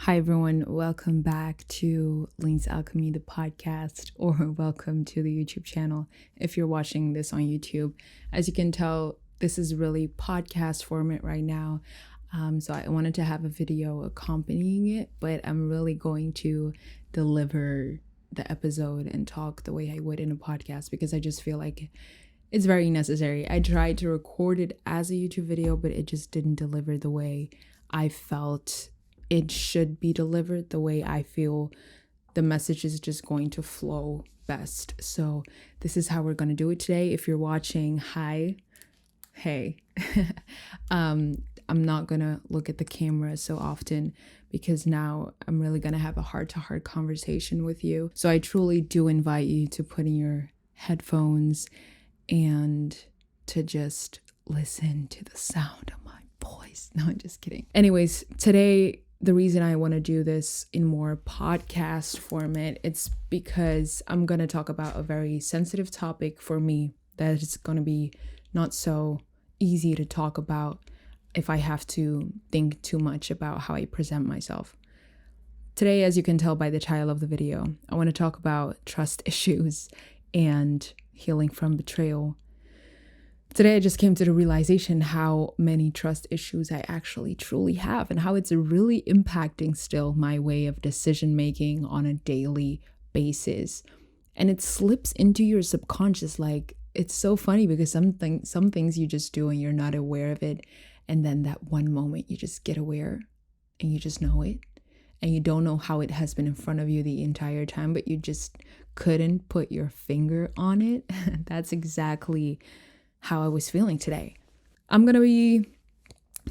Hi, everyone. Welcome back to lynnxvh, the podcast, or welcome to the YouTube channel if you're watching this on YouTube. As you can tell, this is really podcast format right now. So I wanted to have a video accompanying it, but I'm really going to deliver the episode and talk the way I would in a podcast because I just feel like it's very necessary. I tried to record it as a YouTube video, but it just didn't deliver the way I felt it should be delivered, the way I feel the message is just going to flow best. So this is how we're going to do it today. If you're watching, hi, hey. I'm not going to look at the camera so often because now I'm really going to have a heart-to-heart conversation with you. So I truly do invite you to put in your headphones and to just listen to the sound of my voice. No, I'm just kidding. Anyways, today, the reason I want to do this in more podcast format, it's because I'm going to talk about a very sensitive topic for me that is going to be not so easy to talk about if I have to think too much about how I present myself. Today, as you can tell by the title of the video, I want to talk about trust issues and healing from betrayal. Today, I just came to the realization how many trust issues I actually truly have and how it's really impacting still my way of decision making on a daily basis. And it slips into your subconscious. Like, it's so funny because some things you just do and you're not aware of it. And then that one moment you just get aware and you just know it. And you don't know how it has been in front of you the entire time, but you just couldn't put your finger on it. That's exactly how I was feeling today. I'm going to be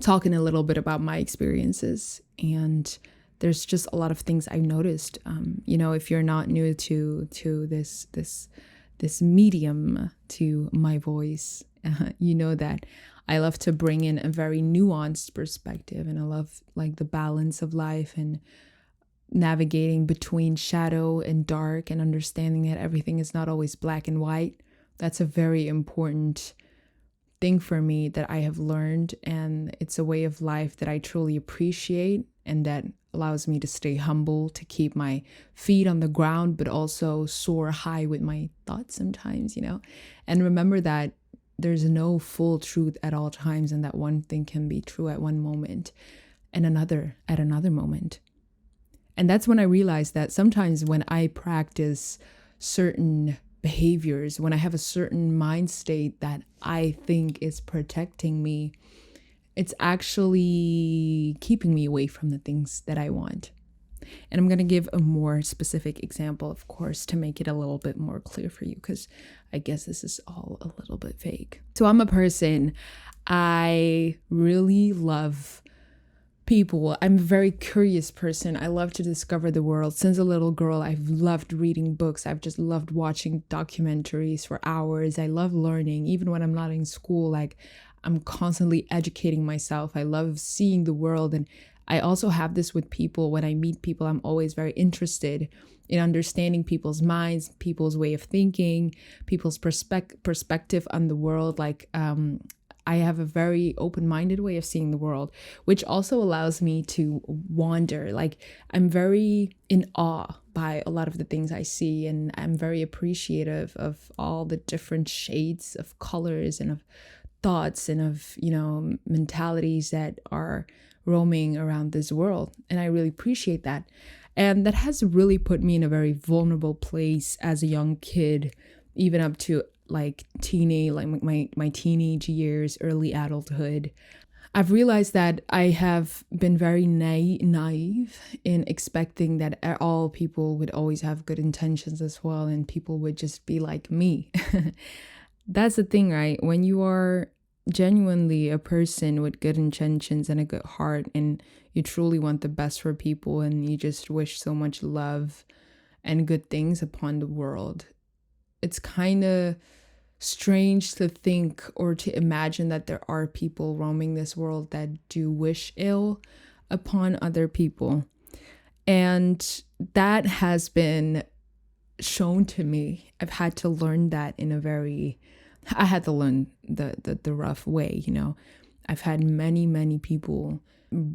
talking a little bit about my experiences, and there's just a lot of things I've noticed. If you're not new to this medium, to my voice, you know that I love to bring in a very nuanced perspective, and I love like the balance of life and navigating between shadow and dark and understanding that everything is not always black and white. That's a very important thing for me that I have learned, and it's a way of life that I truly appreciate and that allows me to stay humble, to keep my feet on the ground, but also soar high with my thoughts sometimes, and remember that there's no full truth at all times, and that one thing can be true at one moment and another at another moment. And that's when I realized that sometimes when I practice certain behaviors, when I have a certain mind state that I think is protecting me, it's actually keeping me away from the things that I want. And I'm going to give a more specific example, of course, to make it a little bit more clear for you, because I guess this is all a little bit vague. So I'm a person, I really love people. I'm a very curious person. I love to discover the world. Since a little girl, I've loved reading books. I've just loved watching documentaries for hours. I love learning. Even when I'm not in school, like I'm constantly educating myself. I love seeing the world. And I also have this with people. When I meet people, I'm always very interested in understanding people's minds, people's way of thinking, people's perspective on the world. I have a very open-minded way of seeing the world, which also allows me to wander. Like, I'm very in awe by a lot of the things I see, and I'm very appreciative of all the different shades of colors and of thoughts and of, mentalities that are roaming around this world. And I really appreciate that. And that has really put me in a very vulnerable place as a young kid, even up to my teenage years, early adulthood. I've realized that I have been very naive in expecting that all people would always have good intentions as well, and people would just be like me. That's the thing, right? When you are genuinely a person with good intentions and a good heart, and you truly want the best for people, and you just wish so much love and good things upon the world, it's kind of strange to think or to imagine that there are people roaming this world that do wish ill upon other people. And that has been shown to me. I've had to learn that I had to learn the rough way, I've had many people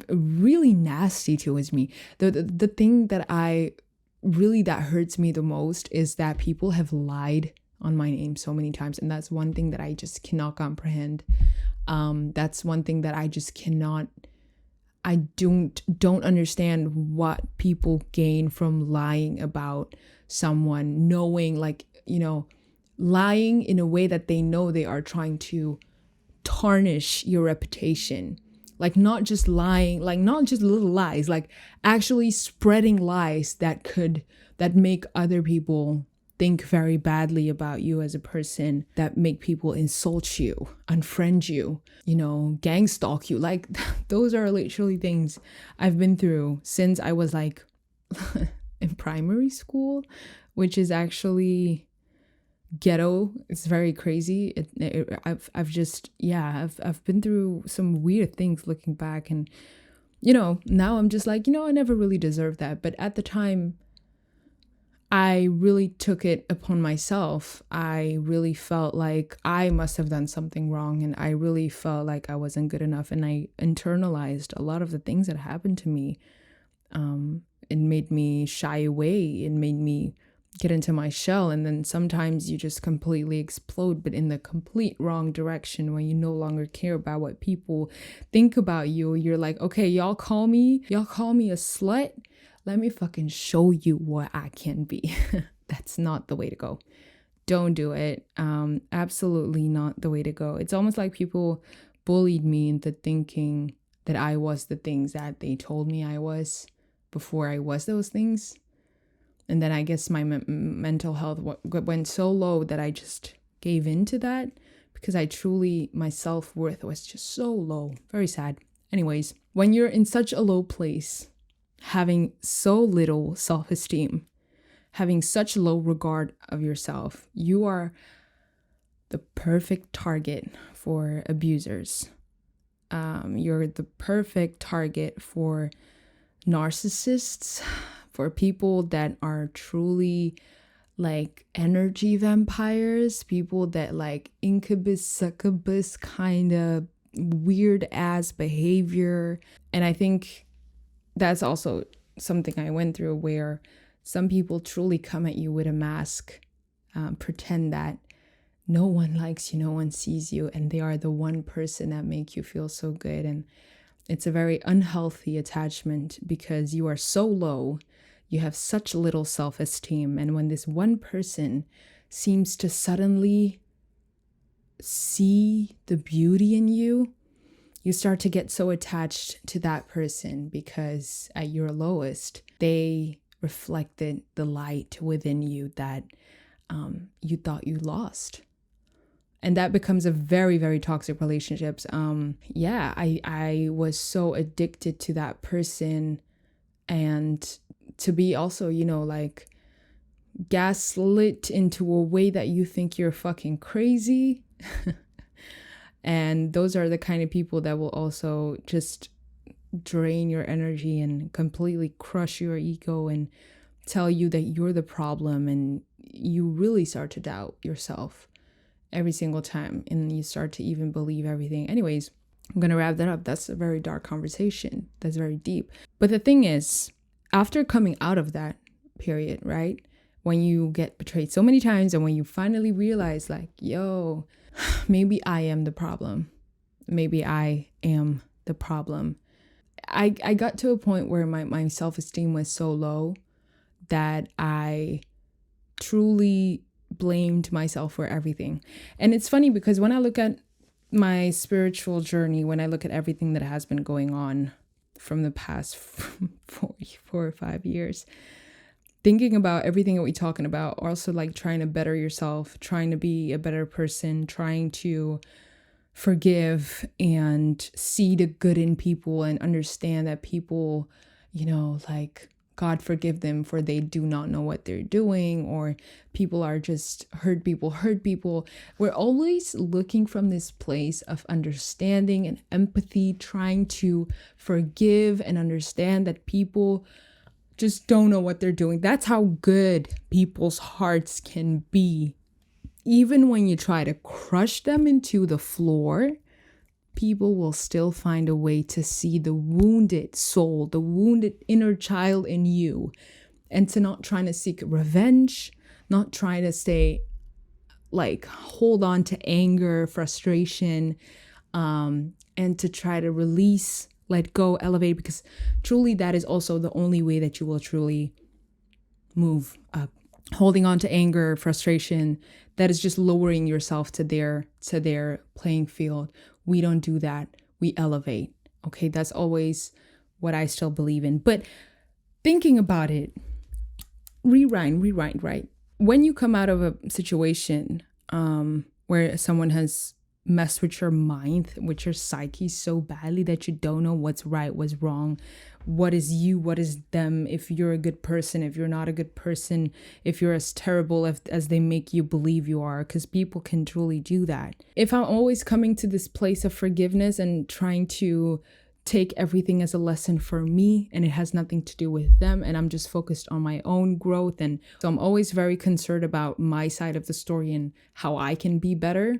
really nasty towards me. The thing that that hurts me the most is that people have lied on my name so many times, and that's one thing that I just cannot comprehend. That's one thing that I just cannot. I don't understand what people gain from lying about someone, knowing, like, lying in a way that they know they are trying to tarnish your reputation. Like, not just lying, like not just little lies, like actually spreading lies that make other people think very badly about you as a person, that make people insult you, unfriend you, gang stalk you. Like, those are literally things I've been through since I was like in primary school, which is actually ghetto. It's very crazy. I've been through some weird things looking back, and now I'm just like, I never really deserved that. But at the time, I really took it upon myself. I really felt like I must have done something wrong, and I really felt like I wasn't good enough, and I internalized a lot of the things that happened to me. It made me shy away. It made me get into my shell, and then sometimes you just completely explode, but in the complete wrong direction, when you no longer care about what people think about you. You're like, okay, y'all call me a slut, let me fucking show you what I can be. That's not the way to go. Don't do it. Absolutely not the way to go. It's almost like people bullied me into thinking that I was the things that they told me I was before I was those things. And then I guess my mental health went so low that I just gave in to that, because my self-worth was just so low. Very sad. Anyways, when you're in such a low place, having so little self-esteem, having such low regard of yourself, you are the perfect target for abusers. You're the perfect target for narcissists, for people that are truly like energy vampires, people that like incubus, succubus kind of weird ass behavior. And I think that's also something I went through, where some people truly come at you with a mask, pretend that no one likes you, no one sees you, and they are the one person that make you feel so good. And it's a very unhealthy attachment, because you are so low, you have such little self-esteem, and when this one person seems to suddenly see the beauty in you, you start to get so attached to that person, because at your lowest, they reflected the light within you that you thought you lost. And that becomes a very, very toxic relationships. I was so addicted to that person, and to be also, like gaslit into a way that you think you're fucking crazy. And those are the kind of people that will also just drain your energy and completely crush your ego and tell you that you're the problem, and you really start to doubt yourself every single time, and you start to even believe everything. Anyways, I'm gonna wrap that up. That's a very dark conversation. That's very deep. But the thing is, after coming out of that period, right, when you get betrayed so many times, and when you finally realize like, yo, maybe I am the problem. Maybe I am the problem. I got to a point where my self-esteem was so low that I truly blamed myself for everything. And it's funny, because when I look at my spiritual journey, when I look at everything that has been going on from the past 4 or 5 years, thinking about everything that we're talking about, also like trying to better yourself, trying to be a better person, trying to forgive and see the good in people and understand that people, like, God forgive them, for they do not know what they're doing, or people are just hurt people. We're always looking from this place of understanding and empathy, trying to forgive and understand that people just don't know what they're doing. That's how good people's hearts can be. Even when you try to crush them into the floor, people will still find a way to see the wounded soul, the wounded inner child in you, and to not trying to seek revenge, not trying to stay like hold on to anger, frustration, and to try to release, let go, elevate, because truly that is also the only way that you will truly move up. Holding on to anger, frustration, that is just lowering yourself to their playing field. We don't do that. We elevate. Okay, that's always what I still believe in. But thinking about it, rewind, right? When you come out of a situation where someone has messed with your mind, with your psyche so badly that you don't know what's right, what's wrong, what is you, what is them, if you're a good person, if you're not a good person, if you're as terrible as they make you believe you are, because people can truly do that. If I'm always coming to this place of forgiveness and trying to take everything as a lesson for me, and it has nothing to do with them, and I'm just focused on my own growth, and so I'm always very concerned about my side of the story and how I can be better.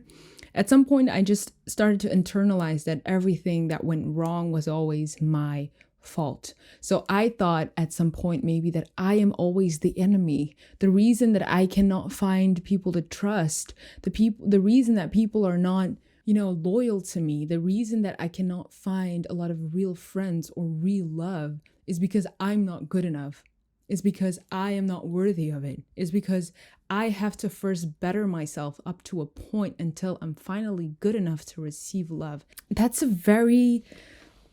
At some point, I just started to internalize that everything that went wrong was always my fault. So I thought at some point maybe that I am always the enemy. The reason that I cannot find people to trust, the reason that people are not, loyal to me, the reason that I cannot find a lot of real friends or real love is because I'm not good enough. It's because I am not worthy of it. It's because I have to first better myself up to a point until I'm finally good enough to receive love. That's a very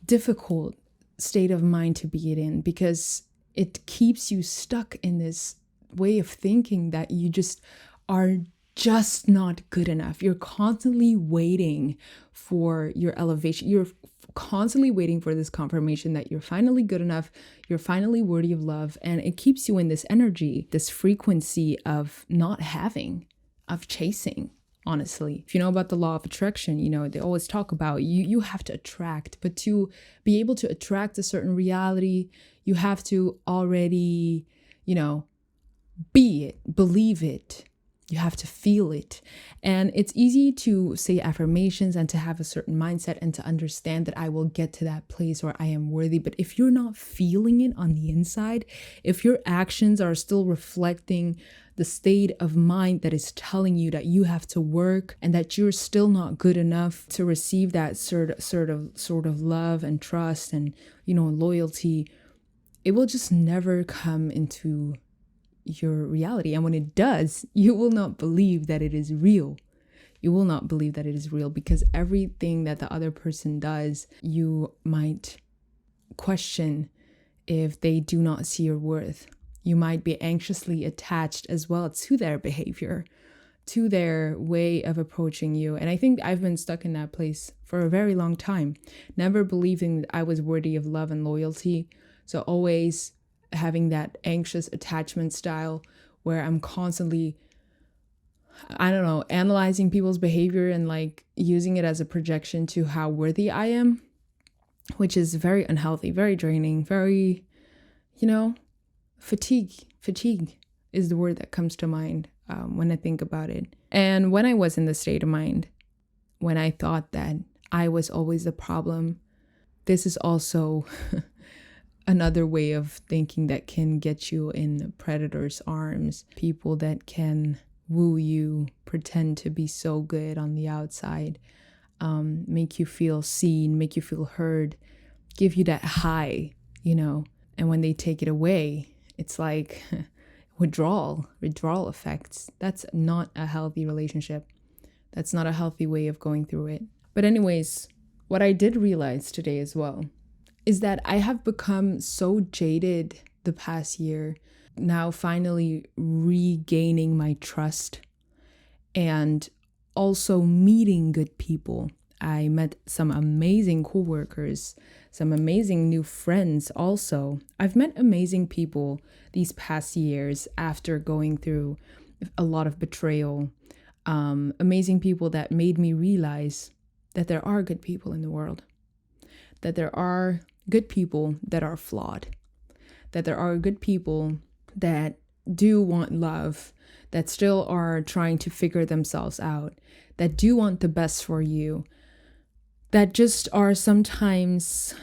difficult state of mind to be in, because it keeps you stuck in this way of thinking that you just are just not good enough. You're constantly waiting for your elevation. You're constantly waiting for this confirmation that you're finally good enough, you're finally worthy of love, and it keeps you in this energy, this frequency of not having, of chasing. Honestly, if you know about the law of attraction, they always talk about you have to attract, but to be able to attract a certain reality, you have to already, be it, believe it. You have to feel it. And it's easy to say affirmations and to have a certain mindset and to understand that I will get to that place where I am worthy. But if you're not feeling it on the inside, if your actions are still reflecting the state of mind that is telling you that you have to work and that you're still not good enough to receive that sort of love and trust and, loyalty, it will just never come into your reality. And when it does, you will not believe that it is real. You will not believe that it is real, because everything that the other person does, you might question if they do not see your worth. You might be anxiously attached as well to their behavior, to their way of approaching you. And I think I've been stuck in that place for a very long time, never believing that I was worthy of love and loyalty. So always having that anxious attachment style where I'm constantly, analyzing people's behavior and like using it as a projection to how worthy I am, which is very unhealthy, very draining, very, fatigue is the word that comes to mind when I think about it. And when I was in the state of mind, when I thought that I was always the problem, this is also another way of thinking that can get you in predators' arms. People that can woo you, pretend to be so good on the outside, make you feel seen, make you feel heard, give you that high, and when they take it away, it's like withdrawal effects. That's not a healthy relationship. That's not a healthy way of going through it. But anyways, what I did realize today as well is that I have become so jaded the past year, now finally regaining my trust and also meeting good people. I met some amazing coworkers, some amazing new friends also. I've met amazing people these past years after going through a lot of betrayal. Amazing people that made me realize that there are good people in the world, that there are good people that are flawed, that there are good people that do want love, that still are trying to figure themselves out, that do want the best for you, that just are sometimes,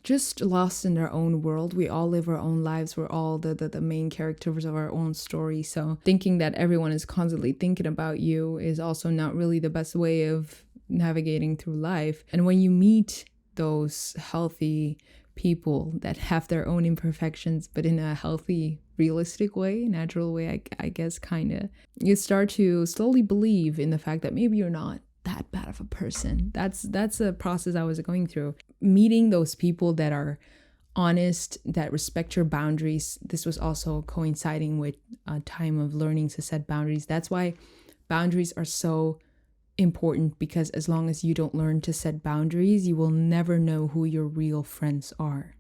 just lost in their own world. We all live our own lives. We're all the main characters of our own story. So thinking that everyone is constantly thinking about you is also not really the best way of navigating through life. And when you meet those healthy people that have their own imperfections, but in a healthy, realistic way, natural way, I guess, kind of, you start to slowly believe in the fact that maybe you're not that bad of a person. That's a process I was going through. Meeting those people that are honest, that respect your boundaries. This was also coinciding with a time of learning to set boundaries. That's why boundaries are so important, because as long as you don't learn to set boundaries, you will never know who your real friends are.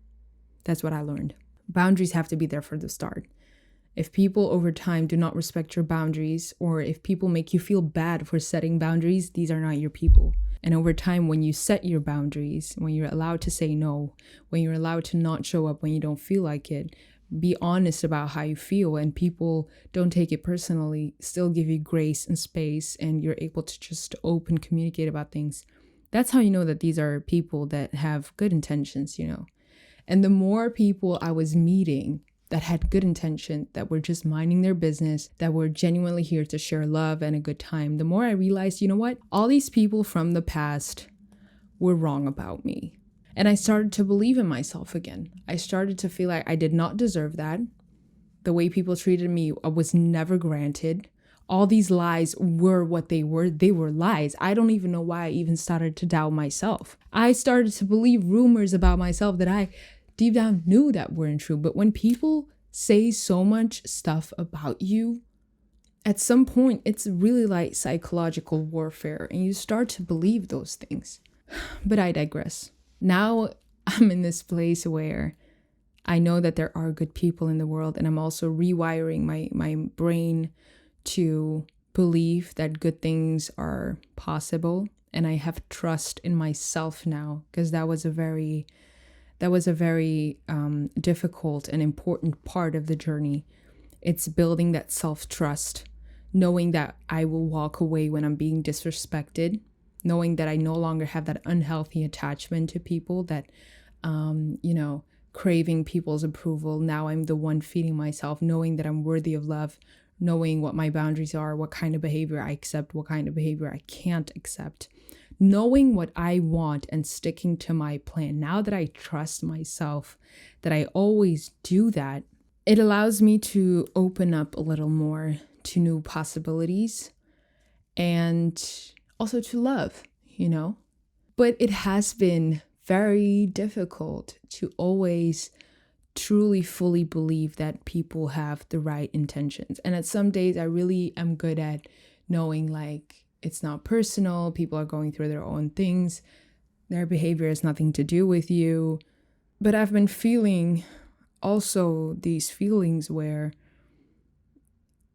That's what I learned. Boundaries have to be there for the start. If people over time do not respect your boundaries, or if people make you feel bad for setting boundaries, these are not your people. And over time, when you set your boundaries, when you're allowed to say no, when you're allowed to not show up when you don't feel like it, be honest about how you feel, and people don't take it personally, still give you grace and space, and you're able to just open communicate about things. That's how you know that these are people that have good intentions, And the more people I was meeting that had good intention, that were just minding their business, that were genuinely here to share love and a good time, the more I realized, you know what? All these people from the past were wrong about me. And I started to believe in myself again. I started to feel like I did not deserve that. The way people treated me was never granted. All these lies were what they were. They were lies. I don't even know why I even started to doubt myself. I started to believe rumors about myself that I deep down knew that weren't true. But when people say so much stuff about you, at some point, it's really like psychological warfare, and you start to believe those things. But I digress. Now I'm in this place where I know that there are good people in the world, and I'm also rewiring my brain to believe that good things are possible. And I have trust in myself now, because that was a very difficult and important part of the journey. It's building that self-trust, knowing that I will walk away when I'm being disrespected, knowing that I no longer have that unhealthy attachment to people, that, craving people's approval. Now I'm the one feeding myself, knowing that I'm worthy of love, knowing what my boundaries are, what kind of behavior I accept, what kind of behavior I can't accept, knowing what I want and sticking to my plan. Now that I trust myself, that I always do that, it allows me to open up a little more to new possibilities and also to love, But it has been very difficult to always truly fully believe that people have the right intentions. And at some days I really am good at knowing, like, it's not personal. People are going through their own things. Their behavior has nothing to do with you. But I've been feeling also these feelings where,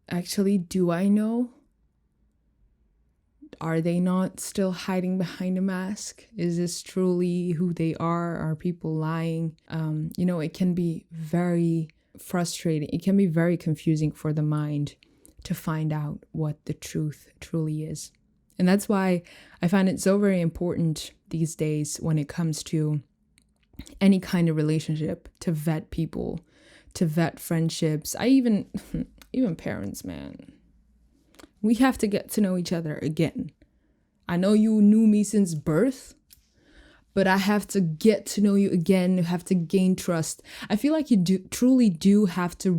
actually, do I know? Are they not still hiding behind a mask? Is this truly who they are? Are people lying? It can be very frustrating. It can be very confusing for the mind to find out what the truth truly is. And that's why I find it so very important these days when it comes to any kind of relationship, to vet people, to vet friendships. Even parents, man. We have to get to know each other again. I know you knew me since birth, but I have to get to know you again. You have to gain trust. I feel like you truly do have to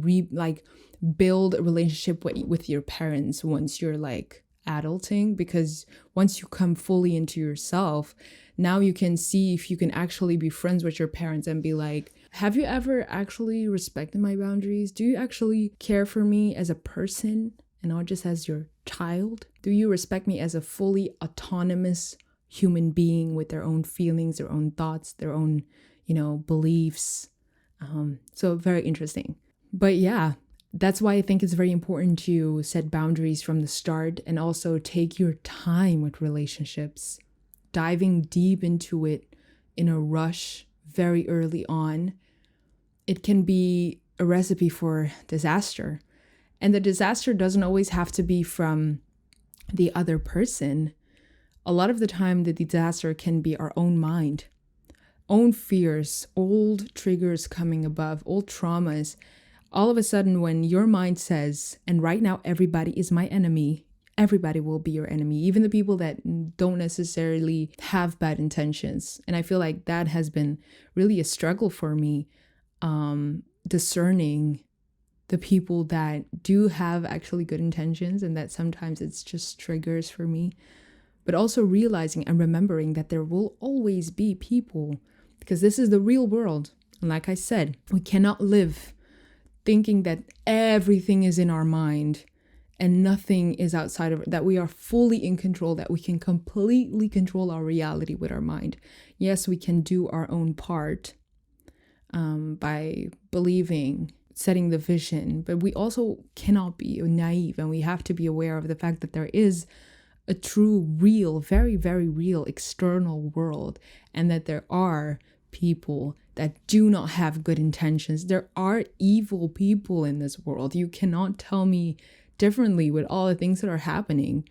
build a relationship with your parents once you're like adulting, because once you come fully into yourself, now you can see if you can actually be friends with your parents and be like, have you ever actually respected my boundaries? Do you actually care for me as a person and not just as your child? Do you respect me as a fully autonomous human being with their own feelings, their own thoughts, their own, beliefs? So very interesting. But yeah, that's why I think it's very important to set boundaries from the start, and also take your time with relationships. Diving deep into it in a rush very early on, it can be a recipe for disaster. And the disaster doesn't always have to be from the other person. a lot of the time the disaster can be our own mind, own fears, old triggers coming above, old traumas. All of a sudden, when your mind says, and right now everybody is my enemy, everybody will be your enemy, even the people that don't necessarily have bad intentions. And I feel like that has been really a struggle for me, discerning the people that do have actually good intentions, and that sometimes it's just triggers for me. But also realizing and remembering that there will always be people, because this is the real world. And like I said, we cannot live thinking that everything is in our mind and nothing is outside of it, that we are fully in control, that we can completely control our reality with our mind. Yes, we can do our own part by believing, setting the vision, but we also cannot be naive, and we have to be aware of the fact that there is a true, real, very, very real external world, and that there are people that do not have good intentions. There are evil people in this world. You cannot tell me differently with all the things that are happening.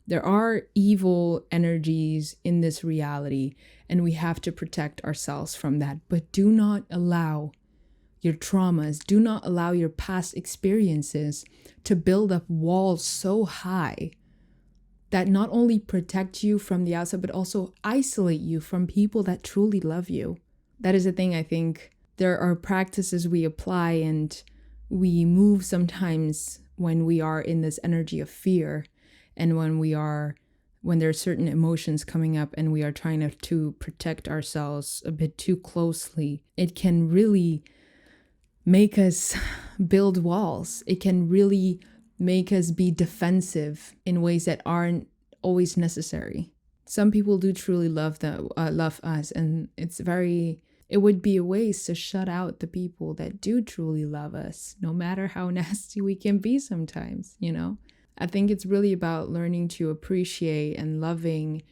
There are evil energies in this reality, and we have to protect ourselves from that. But do not allow your traumas, do not allow your past experiences to build up walls so high that not only protect you from the outside, but also isolate you from people that truly love you. That is the thing. I think there are practices we apply and we move sometimes when we are in this energy of fear, and when there are certain emotions coming up and we are trying to protect ourselves a bit too closely. It can really make us build walls. It can really make us be defensive in ways that aren't always necessary. Some people do truly love us, and it would be a waste to shut out the people that do truly love us, no matter how nasty we can be sometimes, I think it's really about learning to appreciate and loving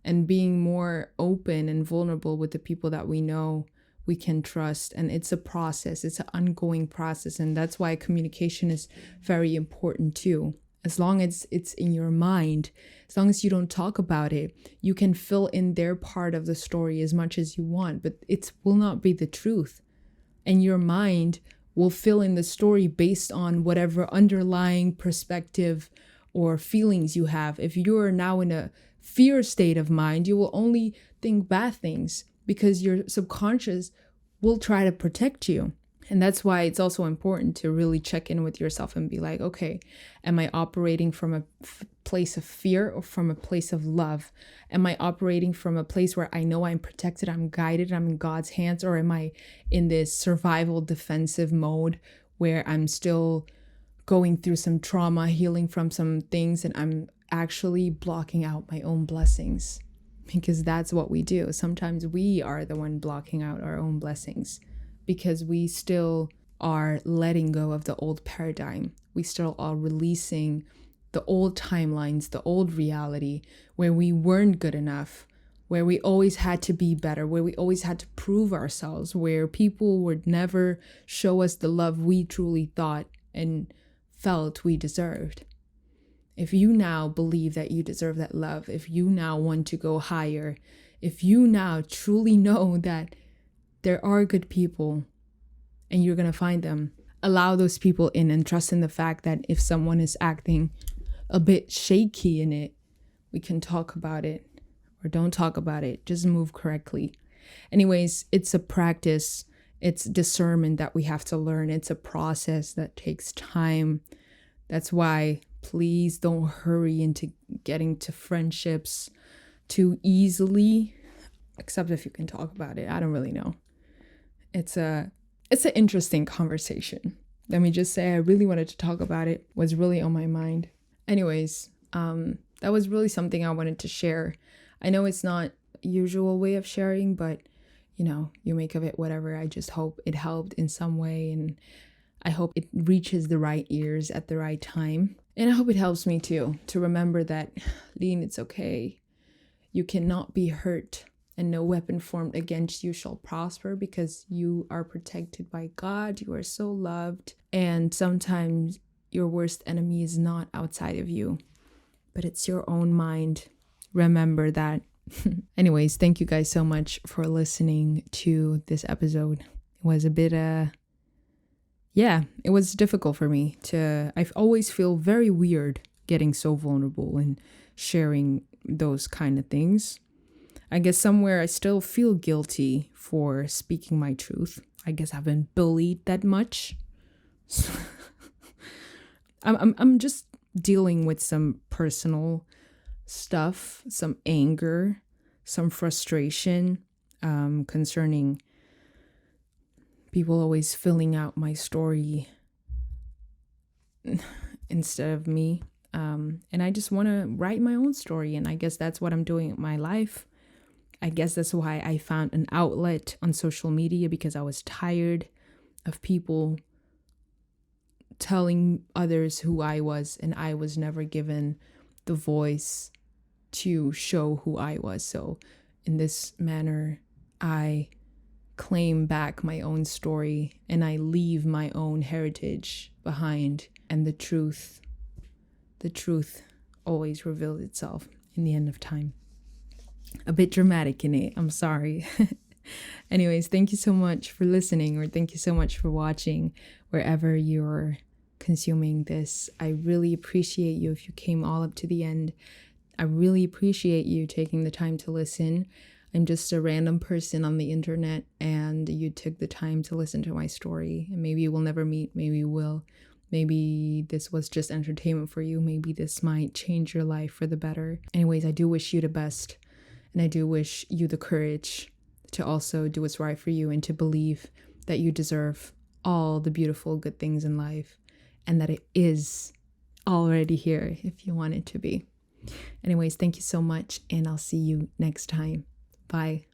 and being more open and vulnerable with the people that we know we can trust. And it's a process. It's an ongoing process. And that's why communication is very important too. As long as it's in your mind, as long as you don't talk about it, you can fill in their part of the story as much as you want, but it will not be the truth. And your mind will fill in the story based on whatever underlying perspective or feelings you have. If you're now in a fear state of mind, you will only think bad things, because your subconscious will try to protect you. And that's why it's also important to really check in with yourself and be like, okay, am I operating from a place of fear or from a place of love? Am I operating from a place where I know I'm protected, I'm guided, I'm in God's hands? Or am I in this survival defensive mode where I'm still going through some trauma, healing from some things, and I'm actually blocking out my own blessings? Because that's what we do. Sometimes we are the one blocking out our own blessings, because we still are letting go of the old paradigm. We still are releasing the old timelines, the old reality where we weren't good enough, where we always had to be better, where we always had to prove ourselves, where people would never show us the love we truly thought and felt we deserved. If you now believe that you deserve that love, if you now want to go higher, if you now truly know that there are good people and you're going to find them, allow those people in and trust in the fact that if someone is acting a bit shaky in it, we can talk about it, or don't talk about it. Just move correctly. Anyways, it's a practice. It's discernment that we have to learn. It's a process that takes time. That's why please don't hurry into getting to friendships too easily, except if you can talk about it. I don't really know. It's an interesting conversation. Let me just say, I really wanted to talk about it. It was really on my mind. Anyways, that was really something I wanted to share. I know it's not usual way of sharing, but you make of it whatever. I just hope it helped in some way, and I hope it reaches the right ears at the right time. And I hope it helps me too, to remember that, Lynn, it's okay. You cannot be hurt, and no weapon formed against you shall prosper, because you are protected by God. You are so loved. And sometimes your worst enemy is not outside of you, but it's your own mind. remember that. Anyways, thank you guys so much for listening to this episode. It was a bit, it was difficult for me I always feel very weird getting so vulnerable and sharing those kind of things. I guess somewhere I still feel guilty for speaking my truth. I guess I've been bullied that much. I'm just dealing with some personal stuff, some anger, some frustration concerning people always filling out my story instead of me. And I just want to write my own story. And I guess that's what I'm doing in my life. I guess that's why I found an outlet on social media, because I was tired of people telling others who I was, and I was never given the voice to show who I was. So in this manner, I claim back my own story and I leave my own heritage behind, and the truth always reveals itself in the end of time. A bit dramatic in it, I'm sorry. Anyways, thank you so much for listening, or thank you so much for watching wherever you're consuming this. I really appreciate you if you came all up to the end. I really appreciate you taking the time to listen. I'm just a random person on the internet, and you took the time to listen to my story. And maybe we'll never meet, maybe we will. Maybe this was just entertainment for you. Maybe this might change your life for the better. Anyways, I do wish you the best. And I do wish you the courage to also do what's right for you, and to believe that you deserve all the beautiful, good things in life, and that it is already here if you want it to be. Anyways, thank you so much, and I'll see you next time. Bye.